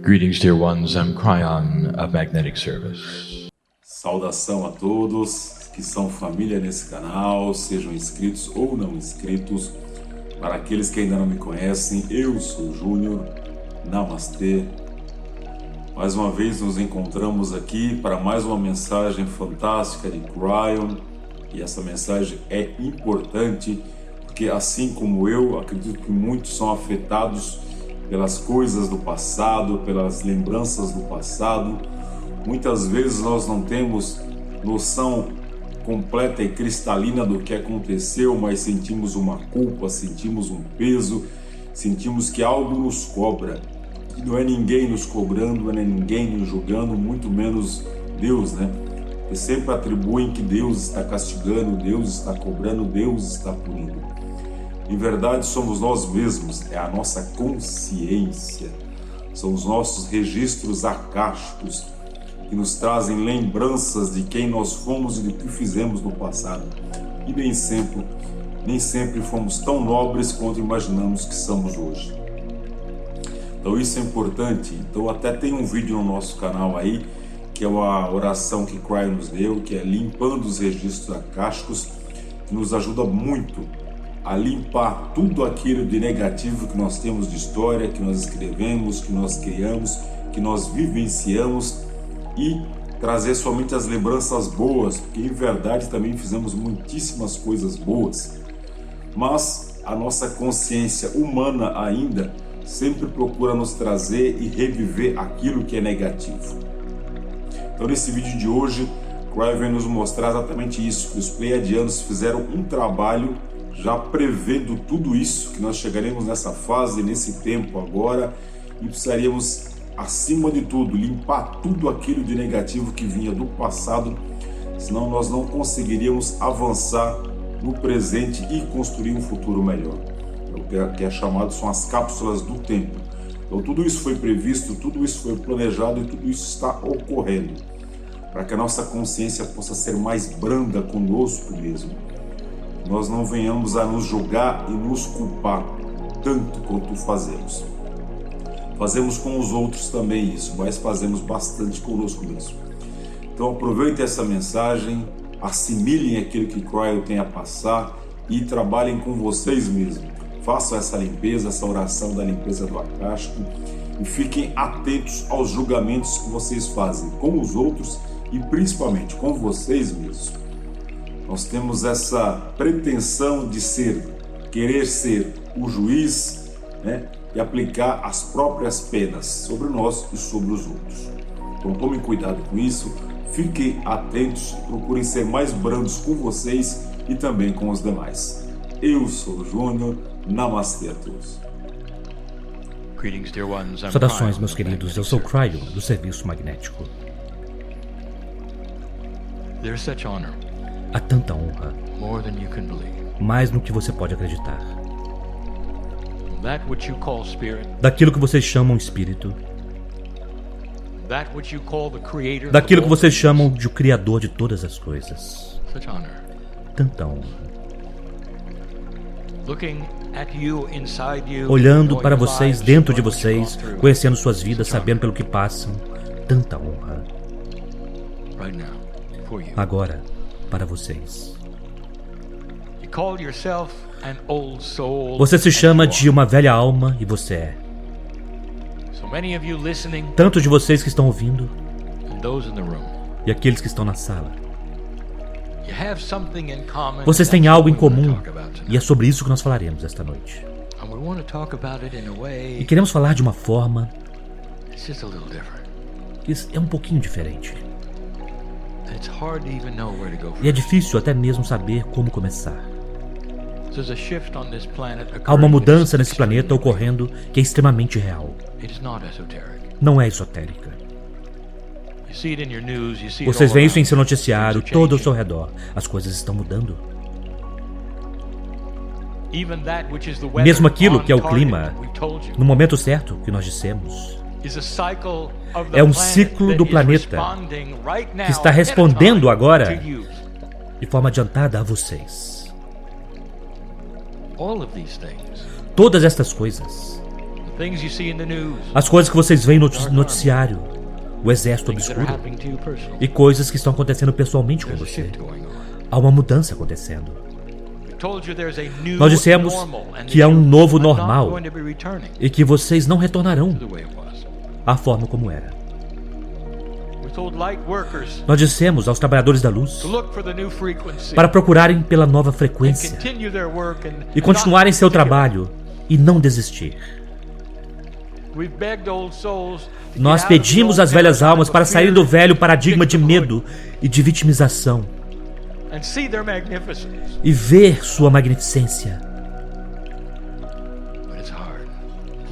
Greetings, dear ones. I'm Cryon of Magnetic Service. Saudação a todos que são família nesse canal, sejam inscritos ou não inscritos. Para aqueles que ainda não me conhecem, eu sou o Júnior. Namastê. Mais uma vez nos encontramos aqui para mais uma mensagem fantástica de Cryon. E essa mensagem é importante porque, assim como eu, acredito que muitos são afetados pelas coisas do passado, pelas lembranças do passado. Muitas vezes nós não temos noção completa e cristalina do que aconteceu, mas sentimos uma culpa, sentimos um peso, sentimos que algo nos cobra. E não é ninguém nos cobrando, não é ninguém nos julgando, muito menos Deus, né? Porque sempre atribuem que Deus está castigando, Deus está cobrando, Deus está punindo. Em verdade, somos nós mesmos, é a nossa consciência, são os nossos registros akáshicos que nos trazem lembranças de quem nós fomos e do que fizemos no passado. E nem sempre fomos tão nobres quanto imaginamos que somos hoje. Então isso é importante. Então até tem um vídeo no nosso canal aí, que é uma oração que Cryon nos deu, que é limpando os registros akáshicos, que nos ajuda muito a limpar tudo aquilo de negativo que nós temos de história, que nós escrevemos, que nós criamos, que nós vivenciamos, e trazer somente as lembranças boas, porque em verdade também fizemos muitíssimas coisas boas, mas a nossa consciência humana ainda sempre procura nos trazer e reviver aquilo que é negativo. Então nesse vídeo de hoje, Cryon vem nos mostrar exatamente isso, que os pleiadianos fizeram um trabalho já prevendo tudo isso, que nós chegaremos nessa fase, nesse tempo agora, e precisaríamos, acima de tudo, limpar tudo aquilo de negativo que vinha do passado, senão nós não conseguiríamos avançar no presente e construir um futuro melhor. O que é chamado são as cápsulas do tempo. Então tudo isso foi previsto, tudo isso foi planejado e tudo isso está ocorrendo, para que a nossa consciência possa ser mais branda conosco mesmo. Nós não venhamos a nos julgar e nos culpar tanto quanto fazemos. Fazemos com os outros também isso, mas fazemos bastante conosco mesmo. Então aproveitem essa mensagem, assimilem aquilo que Cryon tem a passar e trabalhem com vocês mesmos. Façam essa limpeza, essa oração da limpeza do akáshico e fiquem atentos aos julgamentos que vocês fazem com os outros e principalmente com vocês mesmos. Nós temos essa pretensão de querer ser o juiz, né? E aplicar as próprias penas sobre nós e sobre os outros. Então tomem cuidado com isso, fiquem atentos, procurem ser mais brandos com vocês e também com os demais. Eu sou o Júnior, namastê a todos. Saudações, meus queridos, eu sou Cryon, do Serviço Magnético. Há tanta honra, mais no que você pode acreditar. Daquilo que vocês chamam espírito, daquilo que vocês chamam de o Criador de todas as coisas. Tanta honra. Olhando para vocês, dentro de vocês, conhecendo suas vidas, sabendo pelo que passam. Tanta honra. Agora, para vocês. Você se chama de uma velha alma e você é. Tanto de vocês que estão ouvindo e aqueles que estão na sala. Vocês têm algo em comum e é sobre isso que nós falaremos esta noite. E queremos falar de uma forma que é um pouquinho diferente. E é difícil até mesmo saber como começar. Há uma mudança nesse planeta ocorrendo que é extremamente real. Não é esotérica. Vocês veem isso em seu noticiário, todo ao seu redor. As coisas estão mudando. Mesmo aquilo que é o clima, no momento certo que nós dissemos, é um ciclo do planeta que está respondendo agora de forma adiantada a vocês. Todas estas coisas As coisas que vocês veem no noticiário, o exército obscuro, e coisas que estão acontecendo pessoalmente com você. Há uma mudança acontecendo. Nós dissemos que há um novo normal e que vocês não retornarão à forma como era. Nós dissemos aos trabalhadores da luz para procurarem pela nova frequência e continuarem seu trabalho e não desistir. Nós pedimos às velhas almas para sair do velho paradigma de medo e de vitimização e ver sua magnificência.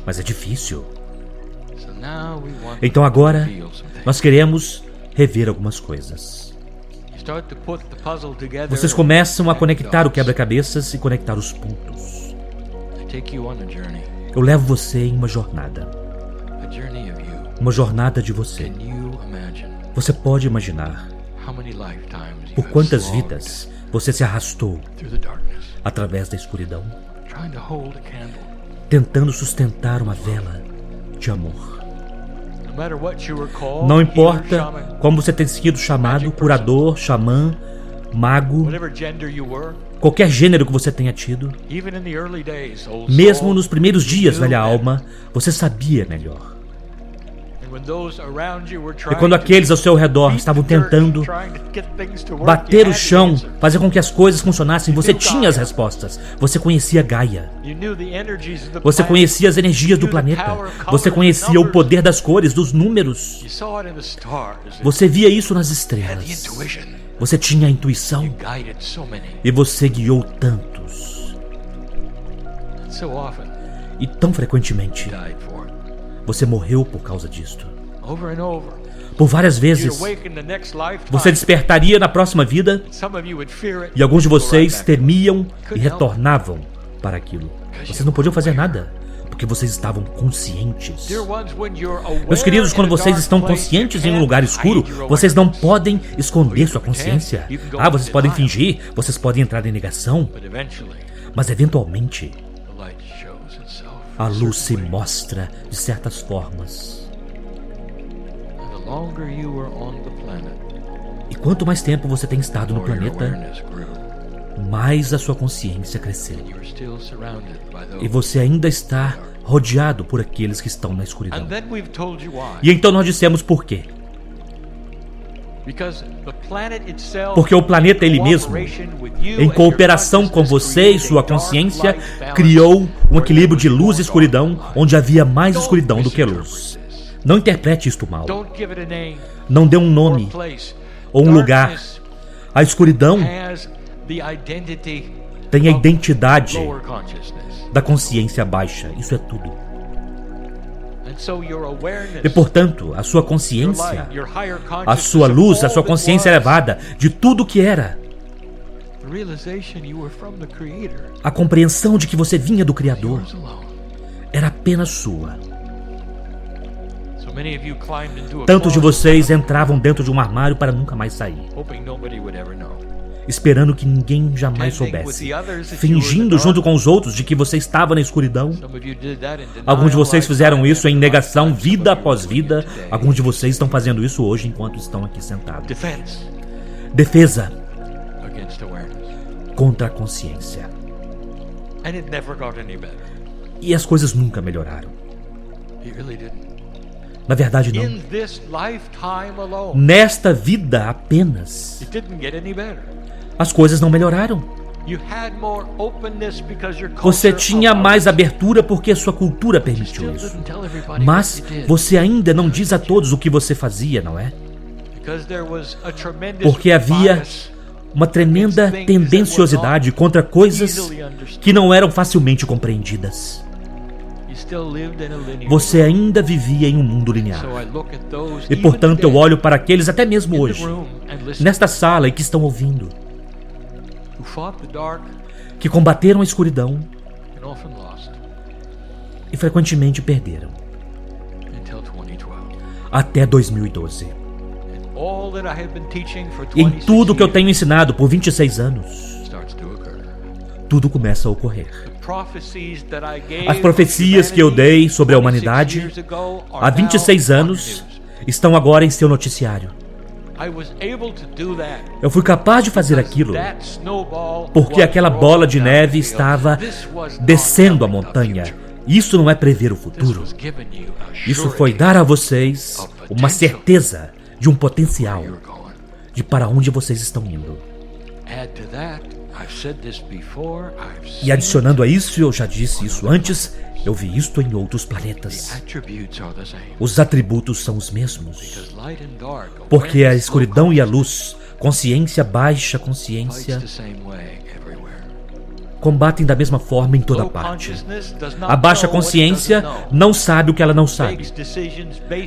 Mas é difícil. Então agora nós queremos rever algumas coisas. Vocês começam a conectar o quebra-cabeças e conectar os pontos. Eu levo você em uma jornada. Uma jornada de você. Você pode imaginar por quantas vidas você se arrastou através da escuridão, tentando sustentar uma vela de amor. Não importa como você tem sido chamado, curador, xamã, mago, qualquer gênero que você tenha tido, mesmo nos primeiros dias, velha alma, você sabia melhor. E quando aqueles ao seu redor estavam tentando bater o chão, fazer com que as coisas funcionassem, você tinha as respostas. Você conhecia Gaia. Você conhecia as energias do planeta. Você conhecia o poder das cores, dos números. Você via isso nas estrelas. Você tinha a intuição. E você guiou tantos. E tão frequentemente você morreu por causa disto. Por várias vezes, você despertaria na próxima vida e alguns de vocês temiam e retornavam para aquilo. Vocês não podiam fazer nada, porque vocês estavam conscientes. Meus queridos, quando vocês estão conscientes em um lugar escuro, vocês não podem esconder sua consciência. Vocês podem fingir, vocês podem entrar em negação, mas eventualmente a luz se mostra de certas formas. E quanto mais tempo você tem estado no planeta, mais a sua consciência cresceu. E você ainda está rodeado por aqueles que estão na escuridão. E então nós dissemos por quê. Porque o planeta ele mesmo, em cooperação com você e sua consciência, criou um equilíbrio de luz e escuridão, onde havia mais escuridão do que luz. Não interprete isto mal. Não dê um nome ou um lugar. A escuridão tem a identidade da consciência baixa. Isso é tudo. E portanto, a sua consciência, a sua luz, a sua consciência elevada de tudo o que era, a compreensão de que você vinha do Criador, era apenas sua. Tantos de vocês entravam dentro de um armário para nunca mais sair, esperando que ninguém jamais soubesse, fingindo junto com os outros de que você estava na escuridão. Alguns de vocês fizeram isso em negação, vida após vida. Alguns de vocês estão fazendo isso hoje enquanto estão aqui sentados. Defesa contra a consciência. E as coisas nunca melhoraram. Na verdade, não. Nesta vida apenas, as coisas não melhoraram. Você tinha mais abertura porque sua cultura permitiu isso. Mas você ainda não diz a todos o que você fazia, não é? Porque havia uma tremenda tendenciosidade contra coisas que não eram facilmente compreendidas. Você ainda vivia em um mundo linear. E portanto eu olho para aqueles até mesmo hoje, nesta sala e que estão ouvindo, que combateram a escuridão e frequentemente perderam. Até 2012. E em tudo que eu tenho ensinado por 26 anos, tudo começa a ocorrer. As profecias que eu dei sobre a humanidade há 26 anos estão agora em seu noticiário. Eu fui capaz de fazer aquilo porque aquela bola de neve estava descendo a montanha. Isso não é prever o futuro. Isso foi dar a vocês uma certeza de um potencial de para onde vocês estão indo. E adicionando a isso, eu já disse isso antes, eu vi isto em outros planetas. Os atributos são os mesmos. Porque a escuridão e a luz, consciência, baixa consciência, combatem da mesma forma em toda parte. A baixa consciência não sabe o que ela não sabe.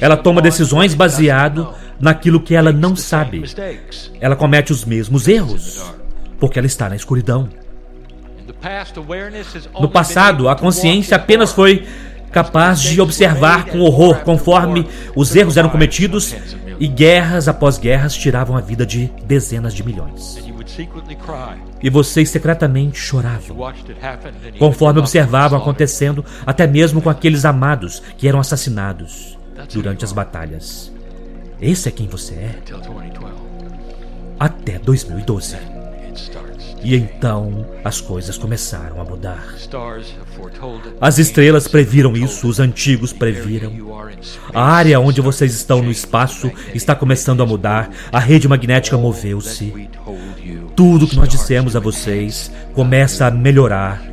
Ela toma decisões baseado naquilo que ela não sabe. Ela comete os mesmos erros, porque ela está na escuridão. No passado, a consciência apenas foi capaz de observar com horror conforme os erros eram cometidos e guerras após guerras tiravam a vida de dezenas de milhões. E vocês secretamente choravam conforme observavam acontecendo, até mesmo com aqueles amados que eram assassinados durante as batalhas. Esse é quem você é até 2012. E então as coisas começaram a mudar. As estrelas previram isso, os antigos previram. A área onde vocês estão no espaço está começando a mudar, a rede magnética moveu-se. Tudo que nós dissemos a vocês começa a melhorar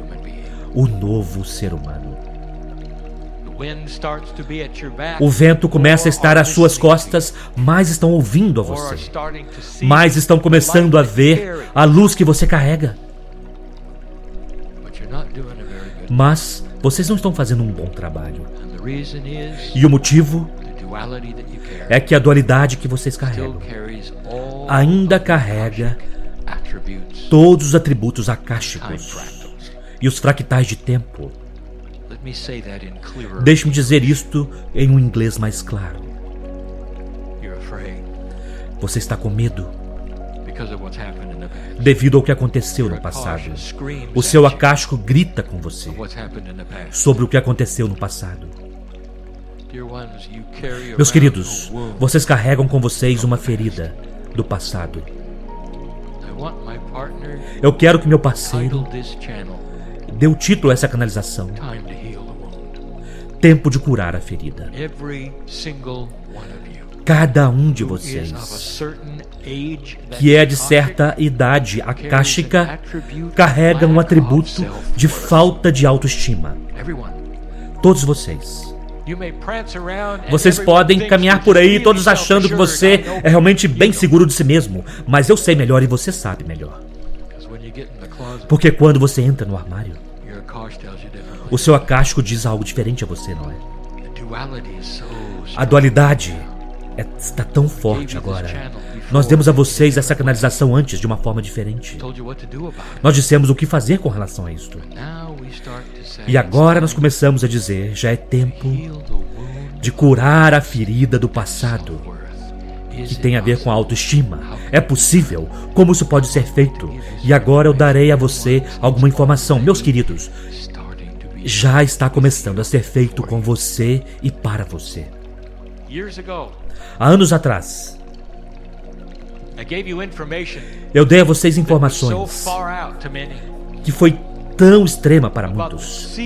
o novo ser humano. O vento começa a estar às suas costas, mais estão ouvindo a você. Mais estão começando a ver a luz que você carrega. Mas vocês não estão fazendo um bom trabalho. E o motivo é que a dualidade que vocês carregam ainda carrega todos os atributos akáshicos e os fractais de tempo. Deixe-me dizer isto em um inglês mais claro. Você está com medo devido ao que aconteceu no passado. O seu akáshico grita com você sobre o que aconteceu no passado. Meus queridos, vocês carregam com vocês uma ferida do passado. Eu quero que meu parceiro dê o título a essa canalização: Tempo de curar a ferida. Cada um de vocês que é de certa idade akáshica carrega um atributo de falta de autoestima. Todos vocês. Vocês podem caminhar por aí todos achando que você é realmente bem seguro de si mesmo, mas eu sei melhor e você sabe melhor. Porque quando você entra no armário, o seu akáshico diz algo diferente a você, não é? A dualidade está tão forte agora. Nós demos a vocês essa canalização antes de uma forma diferente. Nós dissemos o que fazer com relação a isto. E agora nós começamos a dizer: já é tempo de curar a ferida do passado, que tem a ver com a autoestima. É possível? Como isso pode ser feito? E agora eu darei a você alguma informação. Meus queridos, já está começando a ser feito com você e para você. Há anos atrás, eu dei a vocês informações que foi tão extrema para muitos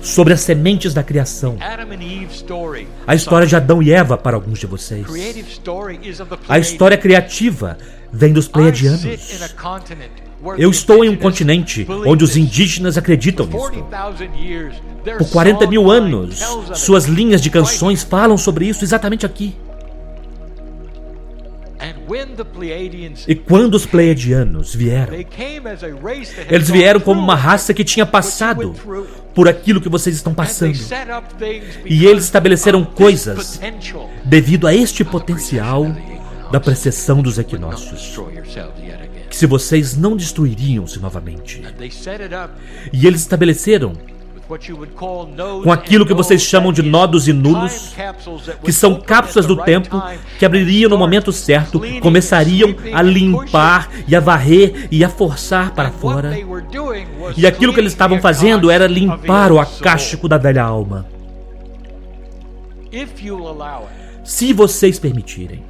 sobre as sementes da criação. A história de Adão e Eva para alguns de vocês. A história criativa vem dos Pleiadianos. Eu estou em um continente onde os indígenas acreditam nisso. Por 40 mil anos, suas linhas de canções falam sobre isso exatamente aqui. E quando os Pleiadianos vieram, eles vieram como uma raça que tinha passado por aquilo que vocês estão passando. E eles estabeleceram coisas devido a este potencial da precessão dos equinócios, que se vocês não destruiriam-se novamente. E eles estabeleceram com aquilo que vocês chamam de nodos e nulos, que são cápsulas do tempo que abririam no momento certo, começariam a limpar e a varrer e a forçar para fora E aquilo que eles estavam fazendo era limpar o acástico da velha alma. Se vocês permitirem,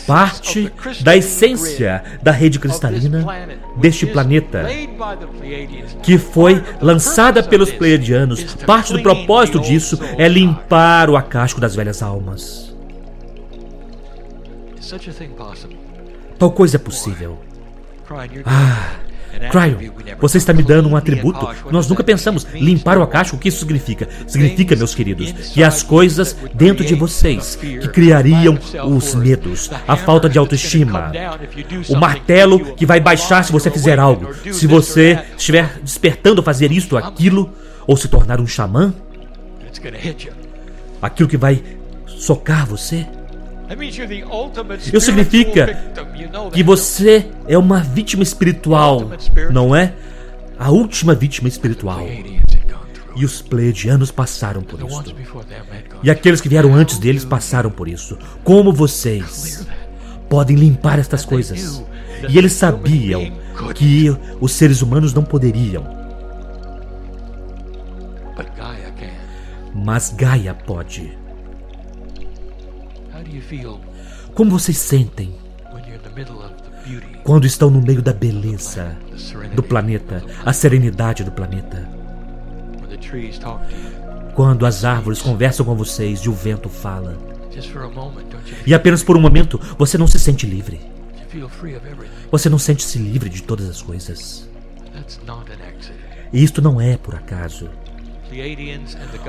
parte da essência da rede cristalina deste planeta, que foi lançada pelos pleiadianos, parte do propósito disso é limpar o acástico das velhas almas. Tal coisa é possível. Cryon, você está me dando um atributo. Nós nunca pensamos limpar o acástico. O que isso significa? Significa, meus queridos, que as coisas dentro de vocês que criariam os medos, a falta de autoestima, o martelo que vai baixar se você fizer algo, se você estiver despertando fazer isto ou aquilo, ou se tornar um xamã, aquilo que vai socar você. Isso significa que você é uma vítima espiritual, não é? A última vítima espiritual. E os pleiadianos passaram por isso. E aqueles que vieram antes deles passaram por isso. Como vocês podem limpar estas coisas? E eles sabiam que os seres humanos não poderiam. Mas Gaia pode. Como vocês sentem quando estão no meio da beleza do planeta, a serenidade do planeta? Quando as árvores conversam com vocês e o vento fala. E apenas por um momento você não se sente livre. Você não sente-se livre de todas as coisas. E isto não é por acaso.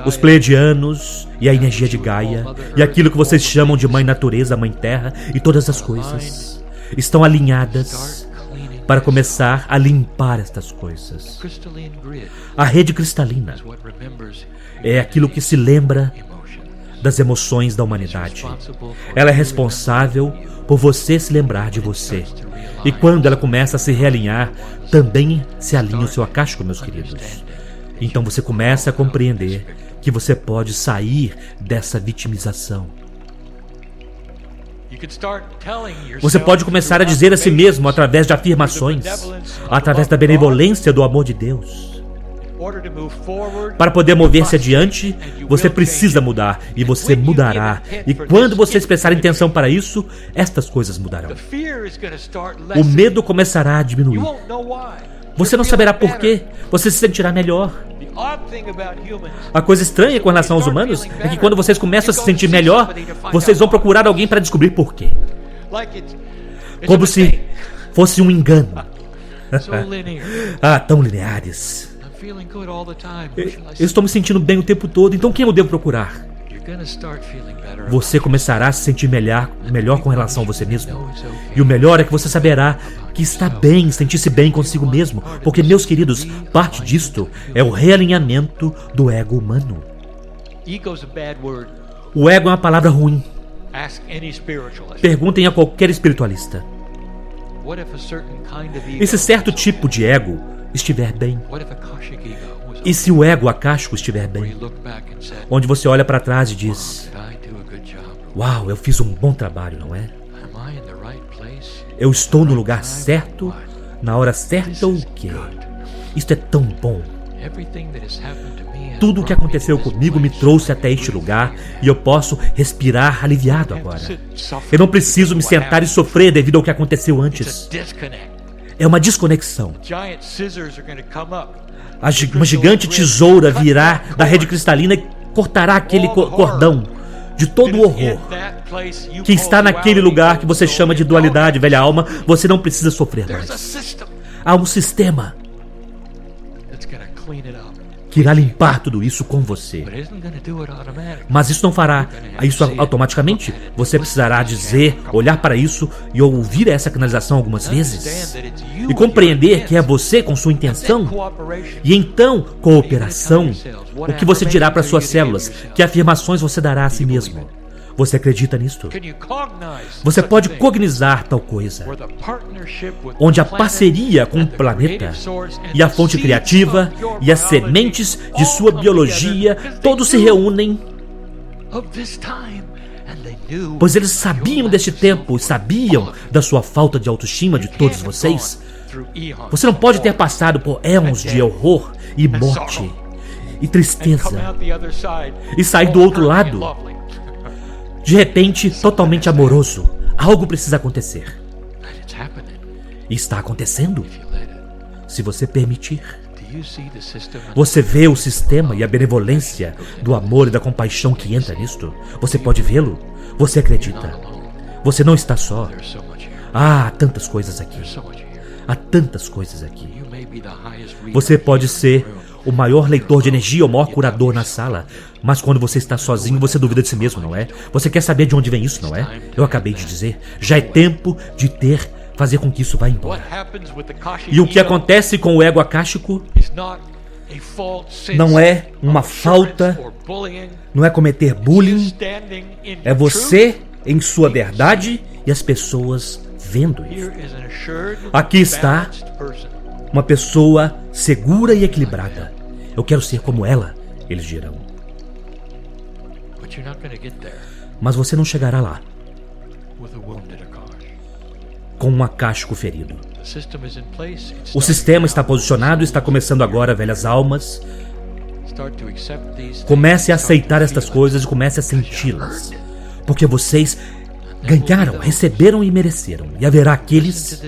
Os pleiadianos e a energia de Gaia e aquilo que vocês chamam de Mãe Natureza, Mãe Terra e todas as coisas estão alinhadas para começar a limpar estas coisas. A rede cristalina é aquilo que se lembra das emoções da humanidade. Ela é responsável por você se lembrar de você. E quando ela começa a se realinhar, também se alinha o seu acástico, meus queridos. Então você começa a compreender que você pode sair dessa vitimização. Você pode começar a dizer a si mesmo através de afirmações, através da benevolência do amor de Deus. Para poder mover-se adiante, você precisa mudar, e você mudará. E quando vocês prestarem atenção para isso, estas coisas mudarão. O medo começará a diminuir. Você não saberá por quê. Você se sentirá melhor. A coisa estranha com relação aos humanos é que quando vocês começam a se sentir melhor, vocês vão procurar alguém para descobrir por quê. Como se fosse um engano. Tão lineares. Eu estou me sentindo bem o tempo todo, então quem eu devo procurar? Você começará a se sentir melhor com relação a você mesmo. E o melhor é que você saberá que está bem, sentir-se bem consigo mesmo. Porque, meus queridos, parte disto é o realinhamento do ego humano. O ego é uma palavra ruim. Perguntem a qualquer espiritualista. E se certo tipo de ego estiver bem? E se o ego acástico estiver bem? Onde você olha para trás e diz: uau, eu fiz um bom trabalho, não é? Eu estou no lugar certo, na hora certa ou o quê? Isto é tão bom. Tudo o que aconteceu comigo me trouxe até este lugar e eu posso respirar aliviado agora. Eu não preciso me sentar e sofrer devido ao que aconteceu antes. É uma desconexão. Uma gigante tesoura virá da rede cristalina e cortará aquele cordão de todo o horror que está naquele lugar que você chama de dualidade, velha alma. Você não precisa sofrer mais. Há um sistema que irá limpar tudo isso com você. Mas isso não fará isso automaticamente. Você precisará dizer, olhar para isso e ouvir essa canalização algumas vezes. E compreender que é você com sua intenção. E então, cooperação. O que você dirá para suas células? Que afirmações você dará a si mesmo? Você acredita nisto? Você pode cognizar tal coisa, onde a parceria com o planeta e a fonte criativa e as sementes de sua biologia todos se reúnem, pois eles sabiam deste tempo, sabiam da sua falta de autoestima de todos vocês. Você não pode ter passado por éons de horror e morte e tristeza e sair do outro lado, de repente, totalmente amoroso. Algo precisa acontecer. E está acontecendo. Se você permitir. Você vê o sistema e a benevolência do amor e da compaixão que entra nisto? Você pode vê-lo? Você acredita? Você não está só. Há tantas coisas aqui. Há tantas coisas aqui. Você pode ser o maior leitor de energia, o maior curador na sala, mas quando você está sozinho, você duvida de si mesmo, não é? Você quer saber de onde vem isso, não é? Eu acabei de dizer, já é tempo de fazer com que isso vá embora. E o que acontece com o ego akáshico não é uma falta, não é cometer bullying, é você em sua verdade e as pessoas vendo isso. Aqui está uma pessoa segura e equilibrada. Eu quero ser como ela, eles dirão. Mas você não chegará lá com um akáshico ferido. O sistema está posicionado e está começando agora, velhas almas. Comece a aceitar estas coisas e comece a senti-las. Porque vocês ganharam, receberam e mereceram. E haverá aqueles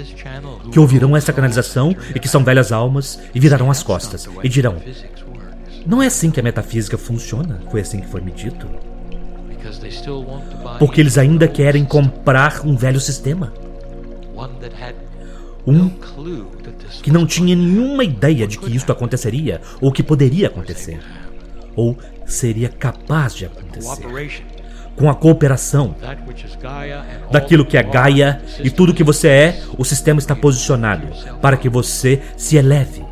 que ouvirão essa canalização e que são velhas almas e virarão as costas e dirão: não é assim que a metafísica funciona? Foi assim que foi me dito. Porque eles ainda querem comprar um velho sistema. Que não tinha nenhuma ideia de que isto aconteceria, ou que poderia acontecer, ou seria capaz de acontecer. Com a cooperação daquilo que é Gaia e tudo que você é, o sistema está posicionado para que você se eleve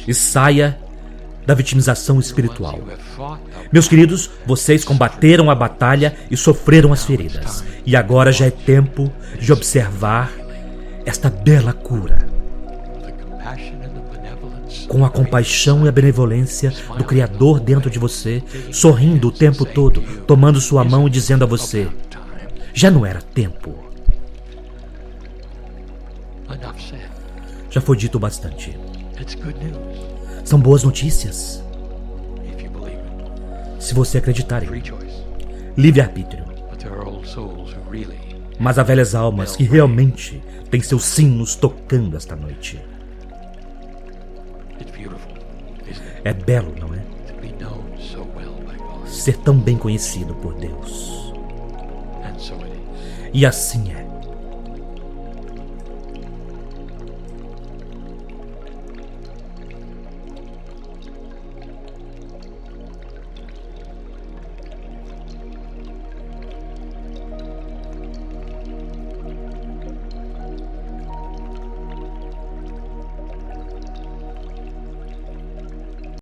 e saia da vitimização espiritual. Meus queridos, vocês combateram a batalha e sofreram as feridas. E agora já é tempo de observar esta bela cura. Com a compaixão e a benevolência do Criador dentro de você, sorrindo o tempo todo, tomando sua mão e dizendo a você: já não era tempo. Já foi dito bastante. São boas notícias. Se você acreditar em livre-arbítrio. Mas há velhas almas que realmente têm seus sinos tocando esta noite. É belo, não é? Ser tão bem conhecido por Deus. E assim é.